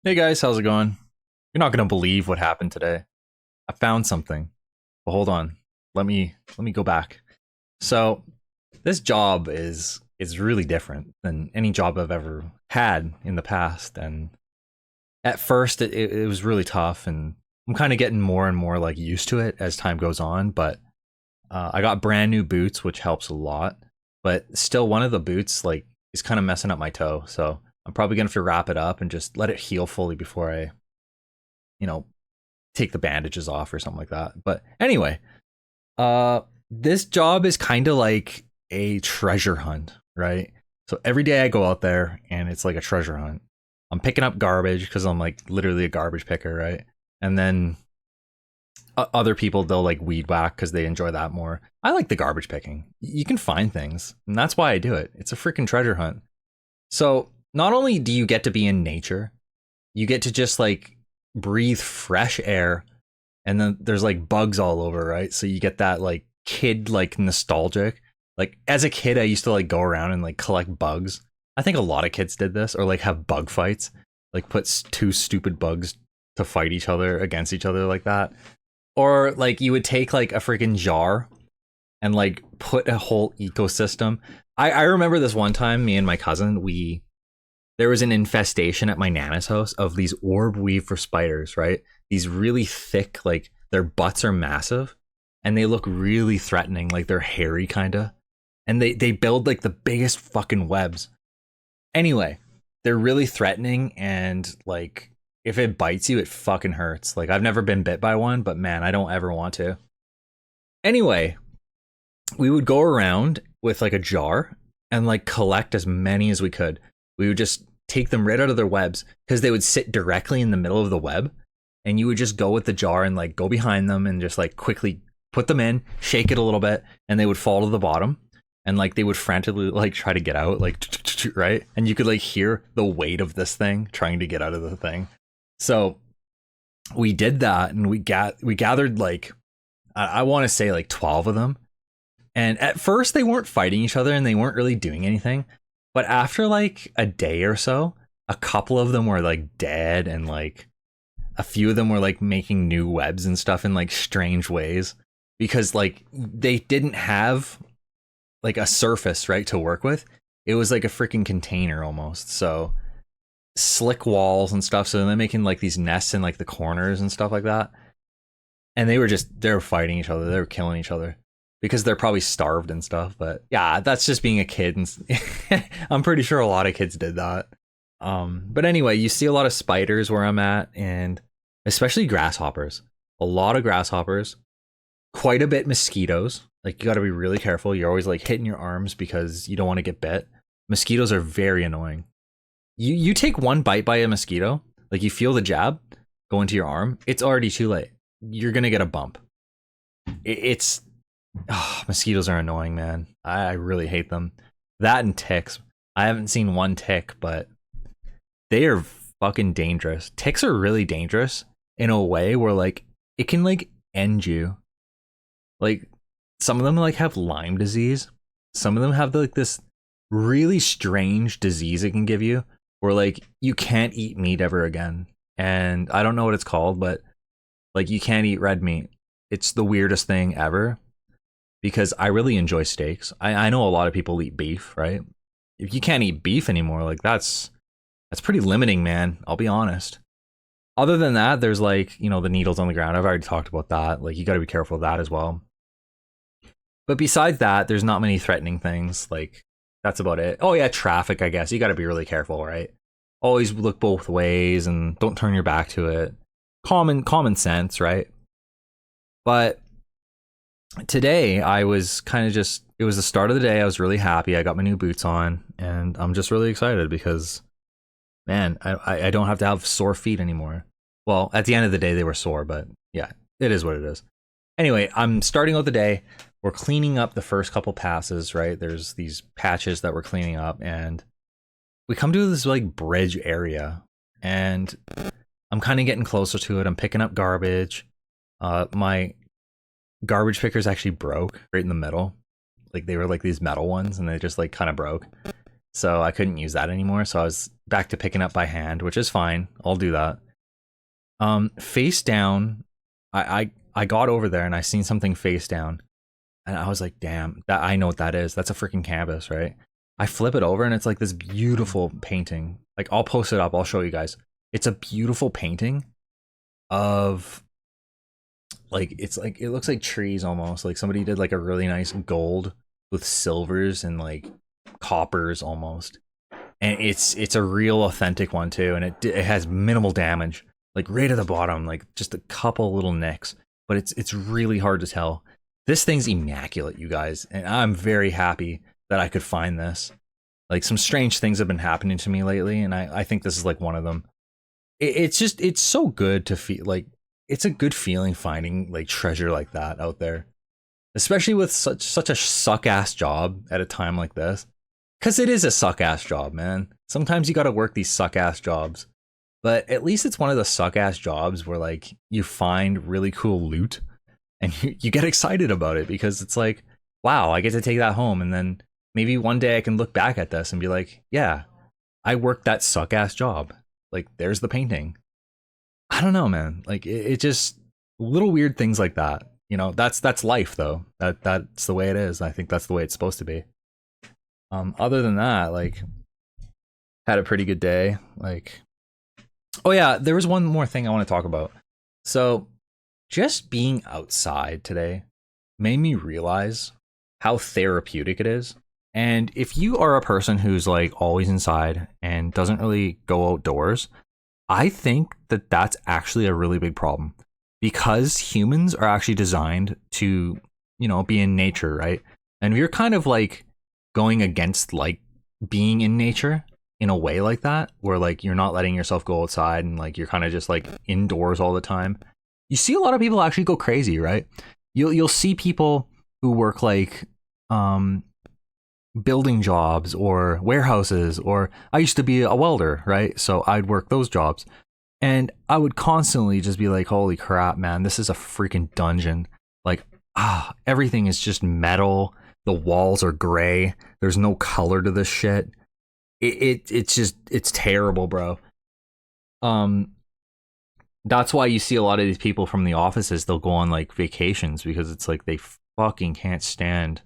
Hey guys, how's it going? You're not gonna believe what happened today. I found something. But hold on. Let me go back. So this job is really different than any job I've ever had in the past. And at first it was really tough, and I'm kind of getting more and more like used to it as time goes on. But I got brand new boots, which helps a lot. But still, one of the boots like is kind of messing up my toe. So I'm probably gonna have to wrap it up and just let it heal fully before I, you know, take the bandages off or something like that. But anyway, this job is kind of like a treasure hunt, right? So every day I go out there and it's like a treasure hunt. I'm picking up garbage because I'm like literally a garbage picker, right? And then other people, they'll like weed whack because they enjoy that more. I like the garbage picking. You can find things, and that's why I do it. It's a freaking treasure hunt. So not only do you get to be in nature, you get to just like breathe fresh air, and then there's like bugs all over, right? So you get that like kid like nostalgic. Like as a kid, I used to like go around and like collect bugs. I think a lot of kids did this, or like have bug fights, like put two stupid bugs to fight each other against each other like that. Or like you would take like a freaking jar and like put a whole ecosystem. I remember this one time, me and my cousin, we there was an infestation at my nana's house of these orb weaver spiders, right? These really thick, like their butts are massive and they look really threatening, like they're hairy kinda. And they build like the biggest fucking webs. Anyway, they're really threatening, and like if it bites you, it fucking hurts. Like I've never been bit by one, but man, I don't ever want to. Anyway, we would go around with like a jar and like collect as many as we could. We would just take them right out of their webs because they would sit directly in the middle of the web, and you would just go with the jar and like go behind them and just like quickly put them in, shake it a little bit, and they would fall to the bottom, and like they would frantically like try to get out, like right, and you could like hear the weight of this thing trying to get out of the thing. So we did that, and we gathered like I want to say like 12 of them. And at first they weren't fighting each other and they weren't really doing anything. But after like a day or so, a couple of them were like dead, and like a few of them were like making new webs and stuff in like strange ways because like they didn't have like a surface, right, to work with. It was like a freaking container almost. So slick walls and stuff. So they're making like these nests in like the corners and stuff like that. And they were fighting each other. They were killing each other because they're probably starved and stuff. But yeah, that's just being a kid, and I'm pretty sure a lot of kids did that. But anyway, you see a lot of spiders where I'm at, and especially grasshoppers. A lot of grasshoppers, quite a bit mosquitoes. Like you got to be really careful. You're always like hitting your arms because you don't want to get bit. Mosquitoes are very annoying. You take one bite by a mosquito, like you feel the jab go into your arm, it's already too late. You're gonna get a bump. It's mosquitoes are annoying, man. I really hate them. That and ticks. I haven't seen one tick, but they are fucking dangerous. Ticks are really dangerous in a way where like it can like end you. Like some of them like have Lyme disease. Some of them have like this really strange disease it can give you where like you can't eat meat ever again. And I don't know what it's called, but like you can't eat red meat. It's the weirdest thing ever because I really enjoy steaks. I know a lot of people eat beef, right? If you can't eat beef anymore, like that's pretty limiting, man. I'll be honest. Other than that, there's like, the needles on the ground. I've already talked about that. Like you got to be careful of that as well. But besides that, there's not many threatening things. Like that's about it. Oh yeah, traffic, I guess. You got to be really careful, right? Always look both ways and don't turn your back to it. Common sense, right? But today I was kind of just it was the start of the day. I was really happy. I got my new boots on, and I'm just really excited because man, I don't have to have sore feet anymore. Well, at the end of the day they were sore, but yeah, it is what it is. Anyway, I'm starting out the day. We're cleaning up the first couple passes, right? There's these patches that we're cleaning up, and we come to this like bridge area, and I'm kind of getting closer to it. I'm picking up garbage. My garbage pickers actually broke right in the middle. Like they were like these metal ones, and they just like kind of broke. so I couldn't use that anymore. So I was back to picking up by hand, which is fine. I'll do that. Face down, I got over there and I seen something face down, and I was like, damn, that I know what that is. That's a freaking canvas, right? I flip it over and it's like this beautiful painting. Like, I'll post it up. I'll show you guys. It's a beautiful painting of, like, it's like, it looks like trees almost. Like somebody did like a really nice gold with silvers and like coppers almost. And it's a real authentic one too, and it has minimal damage, like right at the bottom, like just a couple little nicks, but it's really hard to tell. This thing's immaculate, you guys, and I'm very happy that I could find this. Like, some strange things have been happening to me lately, and I think this is like one of them. It's so good to feel like, it's a good feeling finding like treasure like that out there, especially with such a suck ass job at a time like this. Because it is a suck ass job, man. Sometimes you gotta work these suck ass jobs. But at least it's one of the suck ass jobs where like you find really cool loot and you get excited about it, because it's like, wow, I get to take that home, and then maybe one day I can look back at this and be like, yeah, I worked that suck ass job. Like, there's the painting. I don't know, man. Like, it just, little weird things like that. You know, that's life though. That's the way it is. I think that's the way it's supposed to be. Other than that, like, had a pretty good day. Like, oh yeah, there was one more thing I want to talk about. So, just being outside today made me realize how therapeutic it is. And if you are a person who's like always inside and doesn't really go outdoors, I think that that's actually a really big problem, because humans are actually designed to, you know, be in nature, right? And if you're kind of like going against like being in nature in a way like that, where like you're not letting yourself go outside and like you're kind of just like indoors all the time, you see a lot of people actually go crazy, right? You'll see people who work like building jobs or warehouses, or I used to be a welder, right? So I'd work those jobs, and I would constantly just be like, holy crap, man, this is a freaking dungeon. Like, everything is just metal. The walls are gray. There's no color to this shit. It's just, it's terrible, bro. That's why you see a lot of these people from the offices, they'll go on like vacations, because it's like they fucking can't stand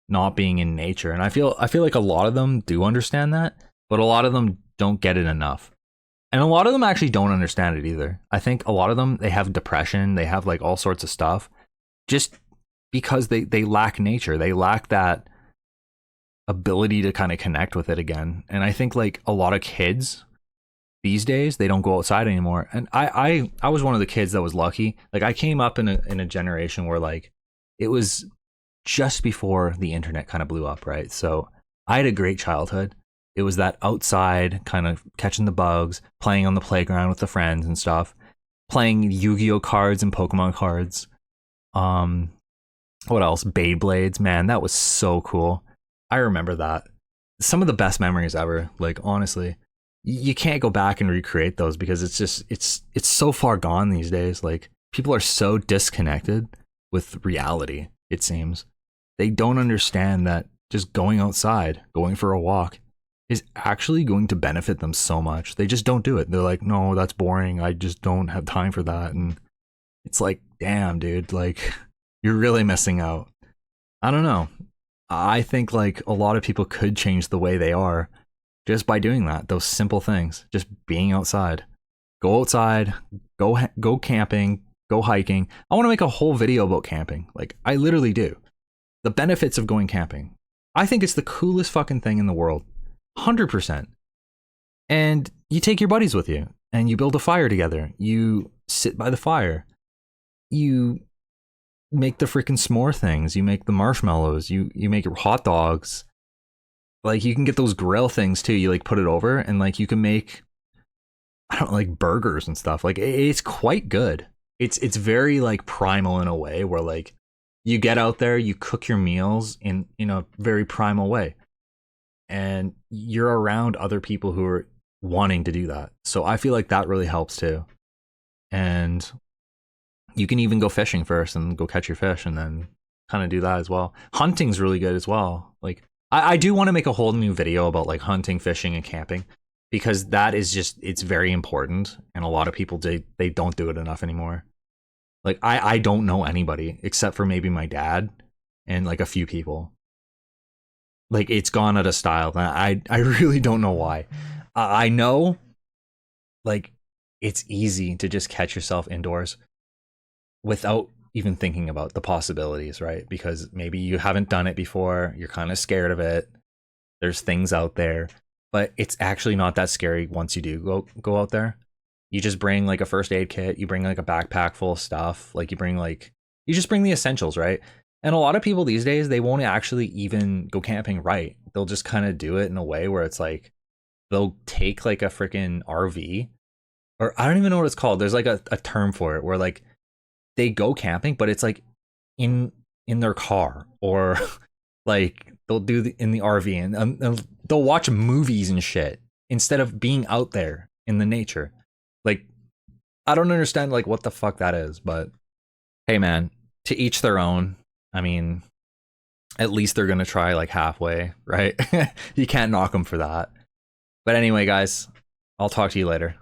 not being in nature. And I feel like a lot of them do understand that, but a lot of them don't get it enough. And a lot of them actually don't understand it either. I think a lot of them, they have depression, they have like all sorts of stuff, just because they lack nature. They lack that ability to kind of connect with it again. And I think like a lot of kids these days, they don't go outside anymore. And I was one of the kids that was lucky. Like, I came up in a generation where like it was just before the internet kind of blew up, right? So I had a great childhood. It was that outside kind of catching the bugs, playing on the playground with the friends and stuff, playing Yu-Gi-Oh cards and Pokemon cards. What else? Beyblades, man, that was so cool. I remember that. Some of the best memories ever. Like, honestly, you can't go back and recreate those, because it's just, it's so far gone these days. Like, people are so disconnected with reality, it seems. They don't understand that just going outside, going for a walk, is actually going to benefit them so much. They just don't do it. They're like, no, that's boring. I just don't have time for that. And it's like, damn, dude, like, you're really missing out. I don't know. I think like a lot of people could change the way they are just by doing that. Those simple things, just being outside. Go outside, go camping, go hiking. I want to make a whole video about camping. Like, I literally do. The benefits of going camping. I think it's the coolest fucking thing in the world. 100%. And you take your buddies with you and you build a fire together. You sit by the fire. You make the freaking s'more things. You make the marshmallows. You make hot dogs. Like, you can get those grill things too. You like put it over and like you can make, I don't know, like burgers and stuff. Like, it's quite good. It's very like primal in a way where like you get out there, you cook your meals in a very primal way. And you're around other people who are wanting to do that. So I feel like that really helps too. And you can even go fishing first and go catch your fish and then kind of do that as well. Hunting's really good as well. Like, I do want to make a whole new video about like hunting, fishing, and camping, because that is just, it's very important, and a lot of people they don't do it enough anymore. Like I don't know anybody except for maybe my dad and like a few people. Like it's gone out of style. I really don't know why. I know like it's easy to just catch yourself indoors without even thinking about the possibilities, right? Because maybe you haven't done it before, you're kind of scared of it. There's things out there, but it's actually not that scary once you do go out there. You just bring like a first aid kit, you bring like a backpack full of stuff, like you just bring the essentials, right? And a lot of people these days, they won't actually even go camping right. They'll just kind of do it in a way where it's like they'll take like a freaking RV, or I don't even know what it's called. There's like a term for it where like they go camping, but it's like in their car, or like they'll do in the RV, and they'll watch movies and shit instead of being out there in the nature. Like I don't understand like what the fuck that is, but hey man, to each their own. I mean, at least they're gonna try like halfway, right? You can't knock them for that. But anyway, guys, I'll talk to you later.